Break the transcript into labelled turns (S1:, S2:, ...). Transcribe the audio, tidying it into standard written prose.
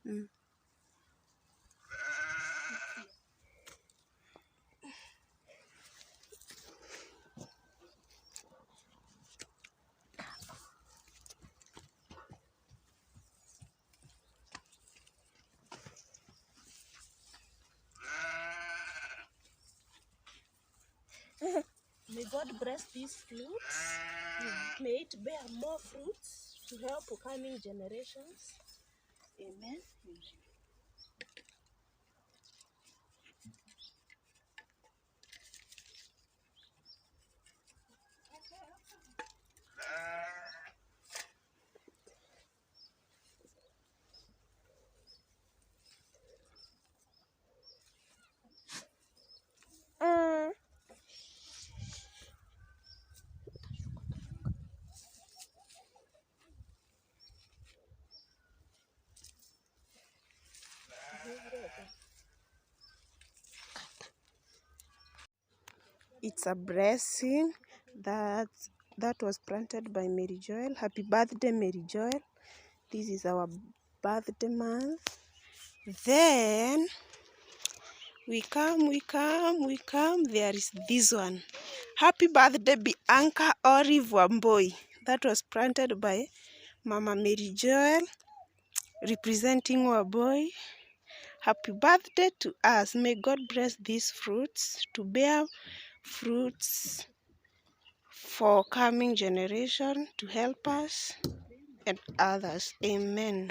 S1: Mm.
S2: May God bless these fruits. May it bear more fruits to help coming generations. Amen.
S1: It's a blessing that was planted by Mary Joel. Happy birthday, Mary Joel. This is our birthday month. Then we come. There is this one. Happy birthday, Bianca Olive Wamboi. That was planted by Mama Mary Joel, representing Wamboi. Happy birthday to us. May God bless these fruits to bear fruits for coming generation, to help us and others. Amen.